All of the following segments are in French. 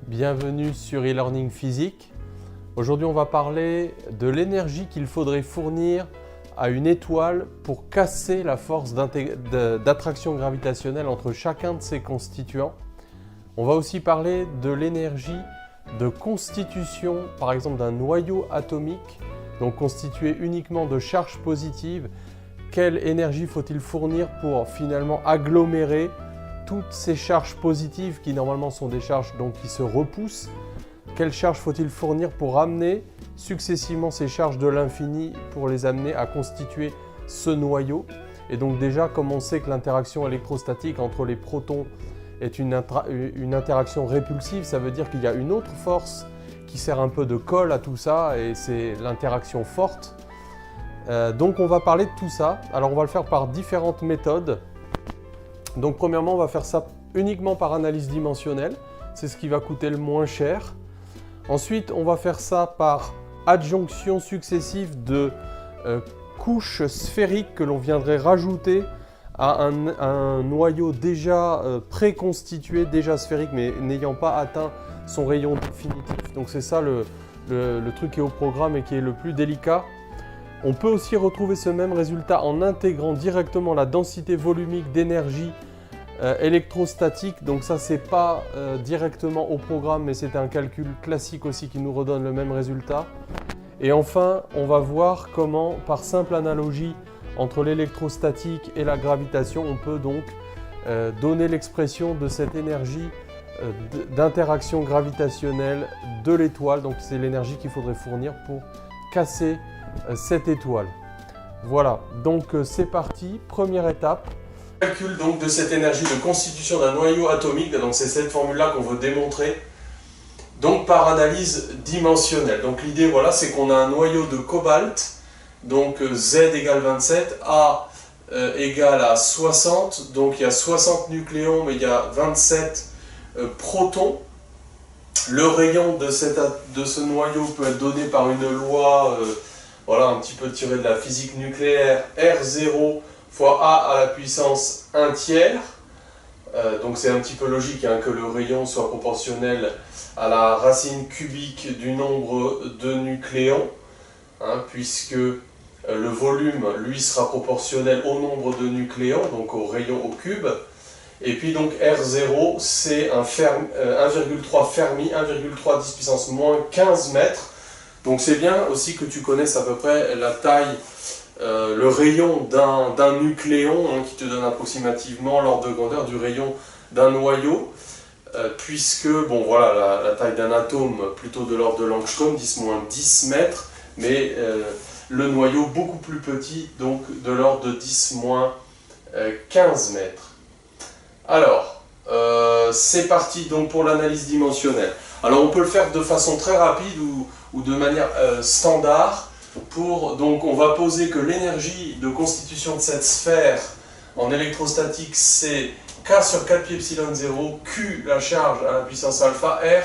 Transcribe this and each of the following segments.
Bienvenue sur e-learning physique. Aujourd'hui, on va parler de l'énergie qu'il faudrait fournir à une étoile pour casser la force d'attraction gravitationnelle entre chacun de ses constituants. On va aussi parler de l'énergie de constitution, par exemple d'un noyau atomique, donc constitué uniquement de charges positives. Quelle énergie faut-il fournir pour finalement agglomérer toutes ces charges positives qui normalement sont des charges qui se repoussent? Quelle charge faut-il fournir pour amener successivement ces charges de l'infini pour les amener à constituer ce noyau? Et donc déjà, comme on sait que l'interaction électrostatique entre les protons est une interaction répulsive, ça veut dire qu'il y a une autre force qui sert un peu de colle à tout ça, et c'est l'interaction forte. Donc on va parler de tout ça. Alors on va le faire par différentes méthodes. Donc premièrement, on va faire ça uniquement par analyse dimensionnelle. C'est ce qui va coûter le moins cher. Ensuite, on va faire ça par adjonction successive de couches sphériques que l'on viendrait rajouter à un noyau déjà préconstitué, déjà sphérique, mais n'ayant pas atteint son rayon définitif. Donc c'est ça le truc qui est au programme et qui est le plus délicat. On peut aussi retrouver ce même résultat en intégrant directement la densité volumique d'énergie électrostatique. Donc ça, c'est pas directement au programme, mais c'est un calcul classique aussi qui nous redonne le même résultat. Et enfin, on va voir comment, par simple analogie entre l'électrostatique et la gravitation, on peut donc donner l'expression de cette énergie d'interaction gravitationnelle de l'étoile. Donc c'est l'énergie qu'il faudrait fournir pour casser cette étoile. Voilà, donc c'est parti, première étape. Calcul donc de cette énergie de constitution d'un noyau atomique, donc c'est cette formule-là qu'on veut démontrer, donc par analyse dimensionnelle. Donc l'idée, voilà, c'est qu'on a un noyau de cobalt, donc Z égale 27, A égale à 60, donc il y a 60 nucléons, mais il y a 27 protons. Le rayon de ce noyau peut être donné par une loi voilà, un petit peu tirée de la physique nucléaire, R0 fois A à la puissance 1 tiers. Donc c'est un petit peu logique que le rayon soit proportionnel à la racine cubique du nombre de nucléons, puisque le volume, lui, sera proportionnel au nombre de nucléons, donc au rayon au cube. Et puis donc R0, c'est 1,3 Fermi, 1,3 10 puissance moins 15 mètres. Donc c'est bien aussi que tu connaisses à peu près la taille, le rayon d'un nucléon, qui te donne approximativement l'ordre de grandeur du rayon d'un noyau, puisque, bon voilà, la taille d'un atome, plutôt de l'ordre de l'angstrom, 10-10 mètres, mais le noyau beaucoup plus petit, donc de l'ordre de 10-15 mètres. Alors, c'est parti donc pour l'analyse dimensionnelle. Alors on peut le faire de façon très rapide ou de manière standard. Donc on va poser que l'énergie de constitution de cette sphère en électrostatique, c'est K sur 4 pi epsilon 0, Q la charge à la puissance alpha, R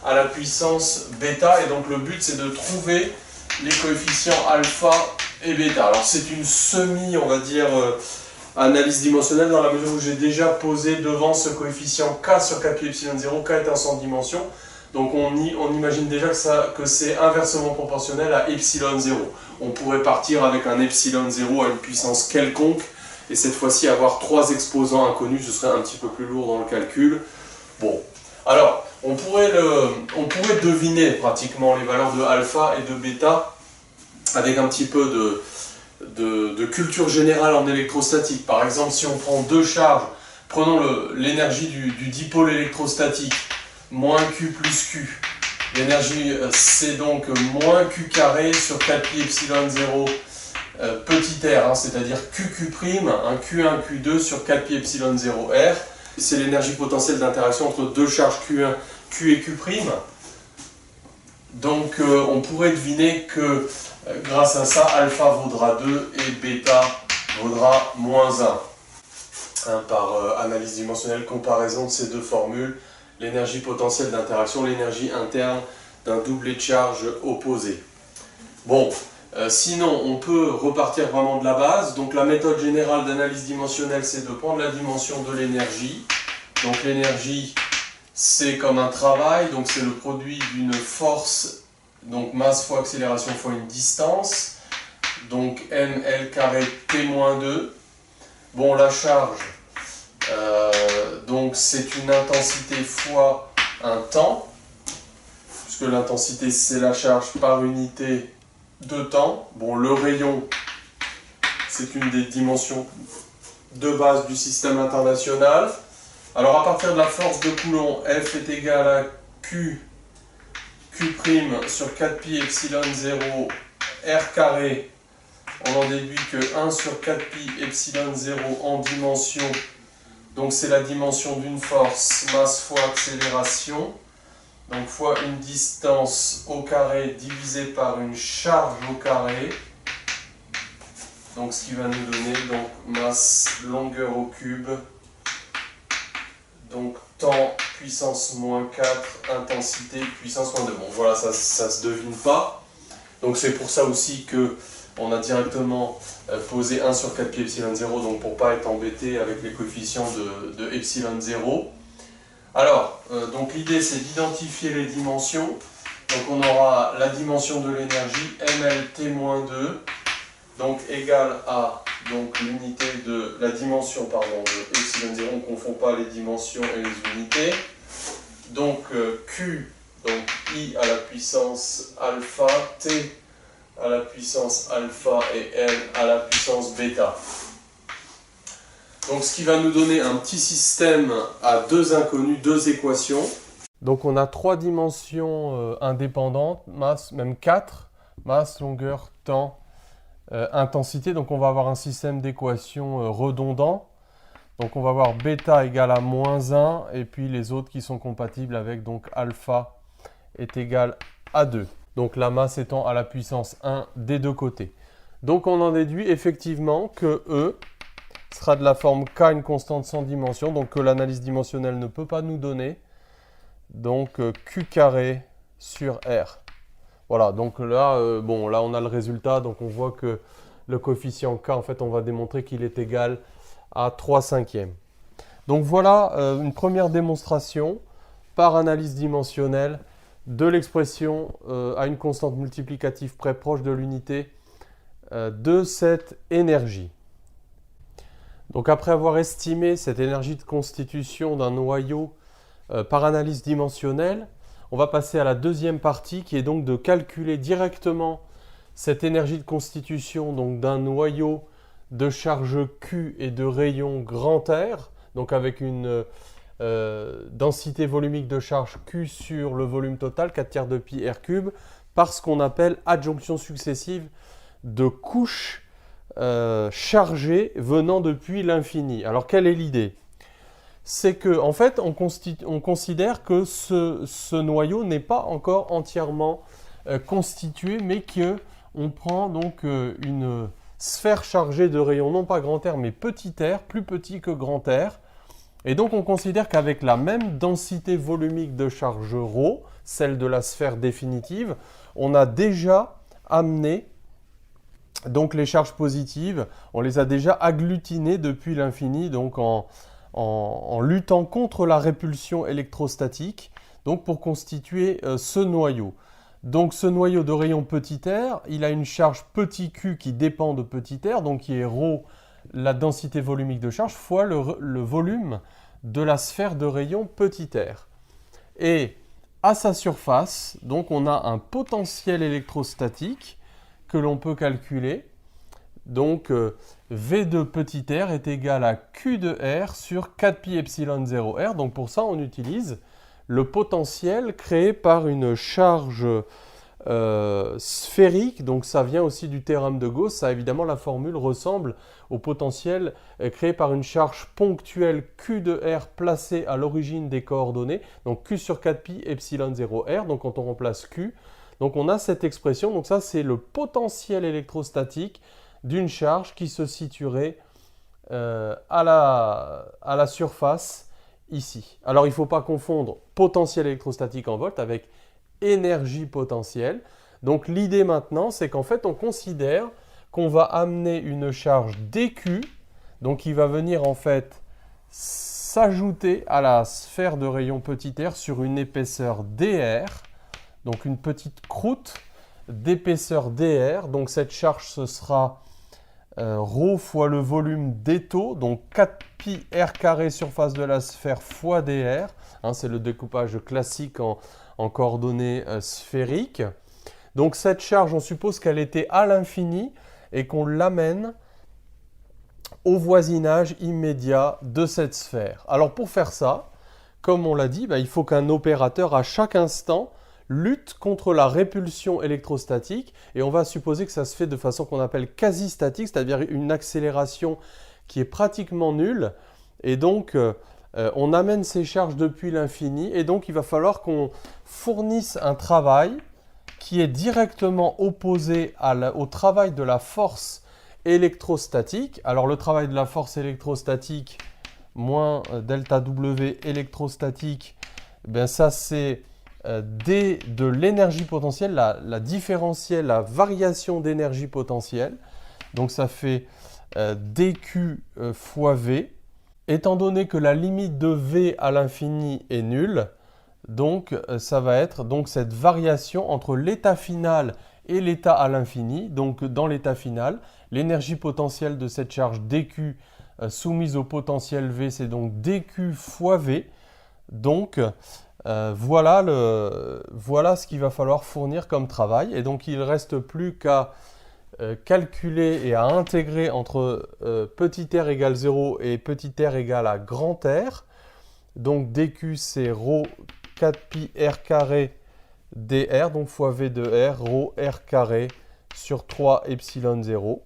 à la puissance bêta. Et donc le but, c'est de trouver les coefficients alpha et bêta. Alors c'est une on va dire, analyse dimensionnelle, dans la mesure où j'ai déjà posé devant ce coefficient K sur 4 pi epsilon 0, K est un sans dimension. Donc on imagine déjà que c'est inversement proportionnel à epsilon 0. On pourrait partir avec un epsilon 0 à une puissance quelconque, et cette fois-ci avoir 3 exposants inconnus, ce serait un petit peu plus lourd dans le calcul. Bon, alors on pourrait deviner pratiquement les valeurs de alpha et de bêta avec un petit peu de culture générale en électrostatique. Par exemple, si on prend deux charges, prenons l'énergie du dipôle électrostatique, moins Q plus Q. L'énergie, c'est donc moins Q carré sur 4 pi epsilon 0 petit r, c'est-à-dire QQ', Q1, Q2 sur 4 pi epsilon 0 R. C'est l'énergie potentielle d'interaction entre deux charges Q1, Q et Q'. Donc on pourrait deviner que grâce à ça, alpha vaudra 2 et bêta vaudra moins 1. Par analyse dimensionnelle, comparaison de ces deux formules, l'énergie potentielle d'interaction, l'énergie interne d'un doublet de charge opposé. Bon, sinon on peut repartir vraiment de la base. Donc la méthode générale d'analyse dimensionnelle, c'est de prendre la dimension de l'énergie. Donc l'énergie c'est comme un travail, donc c'est le produit d'une force, donc masse fois accélération fois une distance, donc ml carré t-2. Bon, la charge, donc c'est une intensité fois un temps, puisque l'intensité c'est la charge par unité de temps. Bon, le rayon, c'est une des dimensions de base du système international. Alors à partir de la force de Coulomb, F est égal à Q sur 4pi epsilon 0 R carré. On en déduit que 1 sur 4pi epsilon 0 en dimension. Donc c'est la dimension d'une force, masse fois accélération. Donc fois une distance au carré divisé par une charge au carré. Donc ce qui va nous donner donc masse longueur au cube. Donc temps puissance moins 4, intensité puissance moins 2. Bon voilà, ça se devine pas. Donc c'est pour ça aussi que on a directement posé 1 sur 4pi epsilon 0, donc pour ne pas être embêté avec les coefficients de epsilon 0. Alors, donc l'idée c'est d'identifier les dimensions. Donc on aura la dimension de l'énergie, mLt-2, donc égale à l'unité de la dimension de epsilon 0, on ne confond pas les dimensions et les unités. Donc Q, donc I à la puissance alpha, T à la puissance alpha et N à la puissance bêta. Donc ce qui va nous donner un petit système à deux inconnus, deux équations. Donc on a trois dimensions indépendantes, masse, même quatre, masse, longueur, temps, intensité. Donc on va avoir un système d'équations redondant. Donc on va avoir bêta égale à moins 1 et puis les autres qui sont compatibles avec donc alpha est égal à 2. Donc la masse étant à la puissance 1 des deux côtés. Donc on en déduit effectivement que E sera de la forme K, une constante sans dimension, donc que l'analyse dimensionnelle ne peut pas nous donner. Donc Q carré sur R. Voilà, donc là, bon, là on a le résultat, donc on voit que le coefficient K, en fait, on va démontrer qu'il est égal à 3/5. Donc voilà une première démonstration par analyse dimensionnelle de l'expression à une constante multiplicative très proche de l'unité de cette énergie. Donc après avoir estimé cette énergie de constitution d'un noyau par analyse dimensionnelle, on va passer à la deuxième partie qui est donc de calculer directement cette énergie de constitution d'un noyau de charge Q et de rayon grand R, donc avec une densité volumique de charge Q sur le volume total, 4/3 de pi R cube, par ce qu'on appelle adjonction successive de couches chargées venant depuis l'infini. Alors quelle est l'idée? C'est que en fait on considère que ce noyau n'est pas encore entièrement constitué, mais qu'on prend donc une sphère chargée de rayons non pas grand R mais petit r, plus petit que grand R. Et donc on considère qu'avec la même densité volumique de charge ρ, celle de la sphère définitive, on a déjà amené donc les charges positives, on les a déjà agglutinées depuis l'infini, donc en luttant contre la répulsion électrostatique, donc pour constituer ce noyau. Donc ce noyau de rayon petit r, il a une charge petit q qui dépend de petit r, donc qui est ρ, la densité volumique de charge, fois le volume de la sphère de rayon petit r. Et à sa surface, donc on a un potentiel électrostatique que l'on peut calculer. Donc V de petit r est égal à Q de R sur 4pi epsilon 0 R. Donc pour ça, on utilise le potentiel créé par une charge sphérique. Donc ça vient aussi du théorème de Gauss. Ça, évidemment, la formule ressemble au potentiel créé par une charge ponctuelle Q de R placée à l'origine des coordonnées. Donc Q sur 4pi epsilon 0 R. Donc quand on remplace Q, donc on a cette expression. Donc ça, c'est le potentiel électrostatique d'une charge qui se situerait à la surface ici. Alors il ne faut pas confondre potentiel électrostatique en volts avec énergie potentielle. Donc l'idée maintenant, c'est qu'en fait on considère qu'on va amener une charge dQ, donc qui va venir en fait s'ajouter à la sphère de rayon petit r sur une épaisseur dr, donc une petite croûte d'épaisseur dr. Donc cette charge, ce sera ρ fois le volume d'étau, donc 4pi r carré surface de la sphère fois dr. Hein, c'est le découpage classique en coordonnées sphériques. Donc cette charge, on suppose qu'elle était à l'infini et qu'on l'amène au voisinage immédiat de cette sphère. Alors pour faire ça, comme on l'a dit, il faut qu'un opérateur à chaque instant lutte contre la répulsion électrostatique, et on va supposer que ça se fait de façon qu'on appelle quasi-statique, c'est-à-dire une accélération qui est pratiquement nulle, et donc on amène ces charges depuis l'infini, et donc il va falloir qu'on fournisse un travail qui est directement opposé au travail de la force électrostatique. Alors le travail de la force électrostatique moins delta W électrostatique, ça c'est d de l'énergie potentielle, la différentielle, la variation d'énergie potentielle. Donc ça fait dq fois v. Étant donné que la limite de v à l'infini est nulle, donc ça va être donc cette variation entre l'état final et l'état à l'infini. Donc dans l'état final, l'énergie potentielle de cette charge dq soumise au potentiel v, c'est donc dq fois v. Donc voilà ce qu'il va falloir fournir comme travail. Et donc il ne reste plus qu'à calculer et à intégrer entre petit r égale 0 et petit r égale à grand R. Donc dq c'est ρ 4pi r carré dr, donc fois v de r, ρ r carré sur 3 epsilon 0.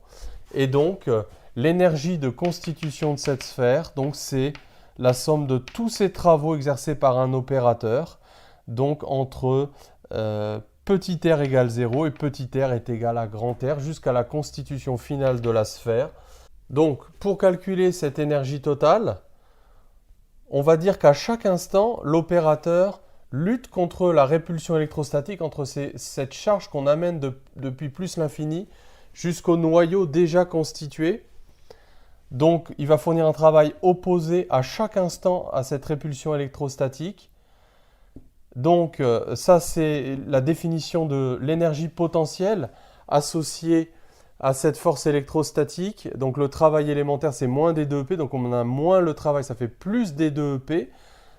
Et donc l'énergie de constitution de cette sphère, donc c'est la somme de tous ces travaux exercés par un opérateur, donc entre petit r égale 0 et petit r est égal à grand R jusqu'à la constitution finale de la sphère. Donc pour calculer cette énergie totale, on va dire qu'à chaque instant, l'opérateur lutte contre la répulsion électrostatique, entre cette charge qu'on amène depuis plus l'infini jusqu'au noyau déjà constitué. Donc, il va fournir un travail opposé à chaque instant à cette répulsion électrostatique. Donc, ça, c'est la définition de l'énergie potentielle associée à cette force électrostatique. Donc, le travail élémentaire, c'est moins d2EP. Donc, on a moins le travail, ça fait plus d2EP.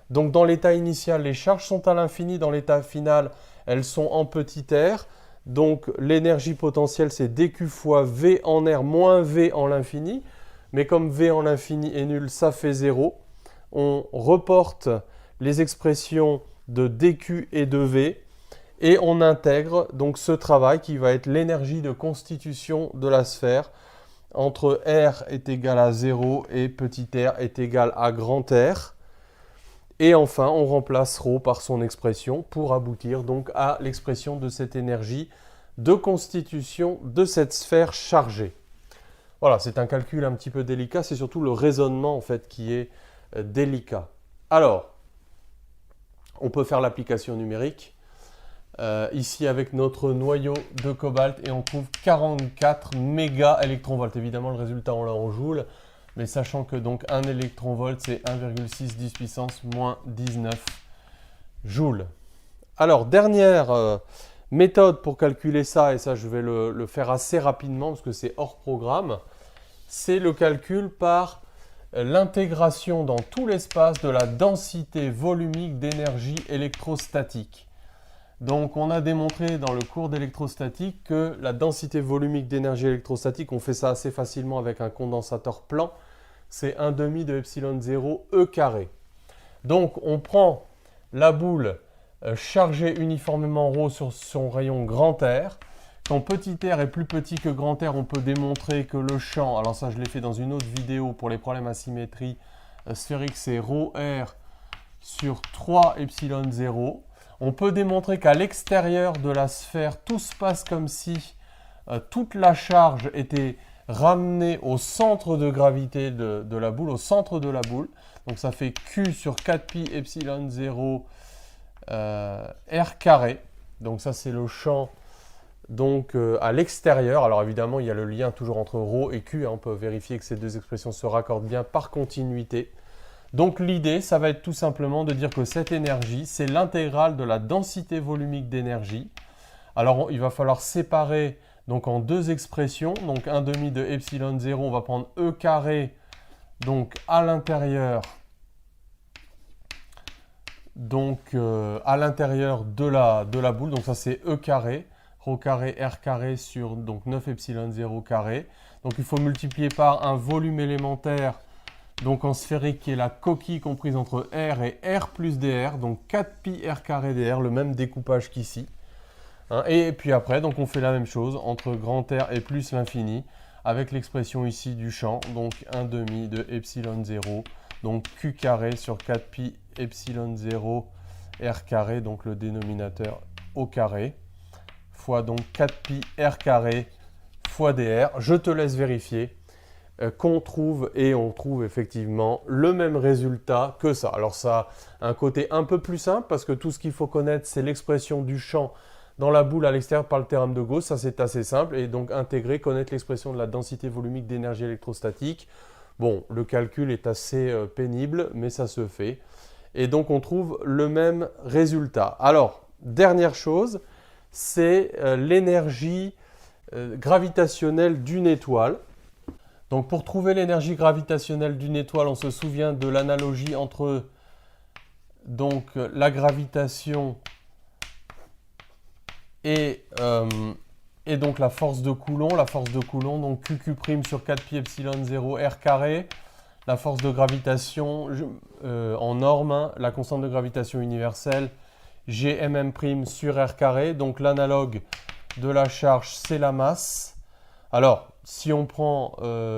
Donc, dans l'état initial, les charges sont à l'infini. Dans l'état final, elles sont en petit r. Donc, l'énergie potentielle, c'est dq fois v en r moins v en l'infini. Mais comme v en l'infini est nul, ça fait 0. On reporte les expressions de dq et de v et on intègre donc ce travail qui va être l'énergie de constitution de la sphère entre r est égal à 0 et petit r est égal à grand R. Et enfin, on remplace ρ par son expression pour aboutir donc à l'expression de cette énergie de constitution de cette sphère chargée. Voilà, c'est un calcul un petit peu délicat, c'est surtout le raisonnement en fait qui est délicat. Alors, on peut faire l'application numérique, ici avec notre noyau de cobalt et on trouve 44 méga-électronvolts. Évidemment, le résultat on l'a en joules, mais sachant que donc 1 électronvolt c'est 1,6 10 puissance moins 19 joules. Alors, dernière méthode pour calculer ça, et ça je vais le faire assez rapidement parce que c'est hors programme, c'est le calcul par l'intégration dans tout l'espace de la densité volumique d'énergie électrostatique. Donc on a démontré dans le cours d'électrostatique que la densité volumique d'énergie électrostatique, on fait ça assez facilement avec un condensateur plan, c'est 1/2 de epsilon 0 E carré. Donc on prend la boule chargée uniformément ρ sur son rayon grand R. Quand petit r est plus petit que grand R, on peut démontrer que le champ, alors ça je l'ai fait dans une autre vidéo pour les problèmes à symétrie sphérique, c'est ρr sur 3 epsilon 0. On peut démontrer qu'à l'extérieur de la sphère, tout se passe comme si toute la charge était ramenée au centre de gravité de la boule, au centre de la boule. Donc ça fait Q sur 4pi epsilon 0 R carré. Donc ça c'est le champ donc à l'extérieur. Alors évidemment il y a le lien toujours entre ρ et Q, hein. On peut vérifier que ces deux expressions se raccordent bien par continuité. Donc l'idée, ça va être tout simplement de dire que cette énergie, c'est l'intégrale de la densité volumique d'énergie. Alors il va falloir séparer donc en deux expressions, donc 1/2 de epsilon 0, on va prendre E carré, donc à l'intérieur, à l'intérieur de la boule, donc ça c'est E carré, rho carré R carré sur donc 9 epsilon 0 carré. Donc il faut multiplier par un volume élémentaire, donc en sphérique, qui est la coquille comprise entre R et R plus dr, donc 4pi R carré dr, le même découpage qu'ici. Hein, et puis après, donc on fait la même chose entre grand R et plus l'infini, avec l'expression ici du champ, donc 1/2 de epsilon 0, donc Q carré sur 4pi epsilon 0 R carré, donc le dénominateur au carré, fois donc 4pi R carré fois dr. Je te laisse vérifier qu'on trouve, et on trouve effectivement le même résultat que ça. Alors ça a un côté un peu plus simple parce que tout ce qu'il faut connaître, c'est l'expression du champ dans la boule à l'extérieur par le théorème de Gauss. Ça c'est assez simple, et donc intégrer, connaître l'expression de la densité volumique d'énergie électrostatique. Bon, le calcul est assez pénible, mais ça se fait. Et donc on trouve le même résultat. Alors, dernière chose, c'est l'énergie gravitationnelle d'une étoile. Donc pour trouver l'énergie gravitationnelle d'une étoile, on se souvient de l'analogie entre donc, la gravitation et donc la force de Coulomb. La force de Coulomb, donc QQ' sur 4pi epsilon 0 R carré. La force de gravitation en norme, hein, la constante de gravitation universelle, Gmm' sur R carré. Donc l'analogue de la charge, c'est la masse. Alors, si on prend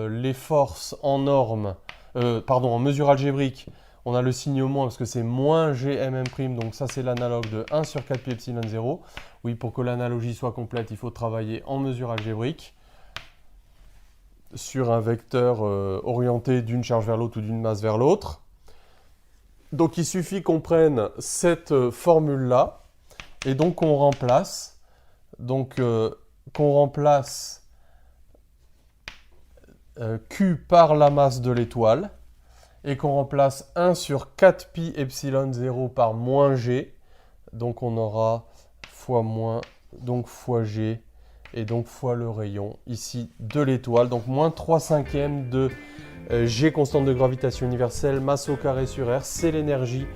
les forces en norme, en mesure algébrique, on a le signe moins parce que c'est moins Gmm', donc ça c'est l'analogue de 1 sur 4pi epsilon 0. Oui, pour que l'analogie soit complète, il faut travailler en mesure algébrique sur un vecteur orienté d'une charge vers l'autre ou d'une masse vers l'autre. Donc il suffit qu'on prenne cette formule-là et donc qu'on remplace. Donc Q par la masse de l'étoile et qu'on remplace 1 sur 4pi epsilon 0 par moins G. Donc on aura fois moins, donc fois G, et donc fois le rayon ici de l'étoile. Donc moins 3/5 de G constante de gravitation universelle, masse au carré sur R. C'est l'énergie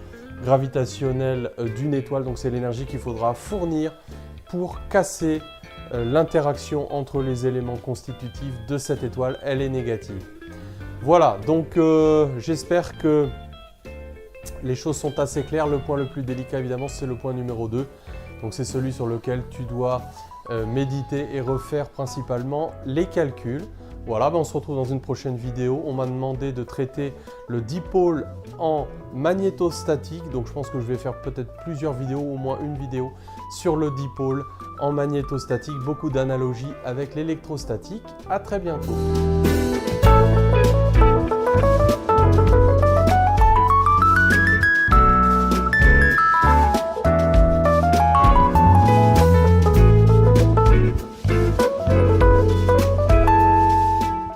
gravitationnelle d'une étoile. Donc c'est l'énergie qu'il faudra fournir pour casser l'interaction entre les éléments constitutifs de cette étoile. Elle est négative. Voilà, donc j'espère que les choses sont assez claires. Le point le plus délicat, évidemment, c'est le point numéro 2. Donc c'est celui sur lequel tu dois méditer et refaire principalement les calculs. Voilà, on se retrouve dans une prochaine vidéo. On m'a demandé de traiter le dipôle en magnétostatique. Donc je pense que je vais faire peut-être plusieurs vidéos, au moins une vidéo sur le dipôle en magnétostatique. Beaucoup d'analogies avec l'électrostatique. À très bientôt.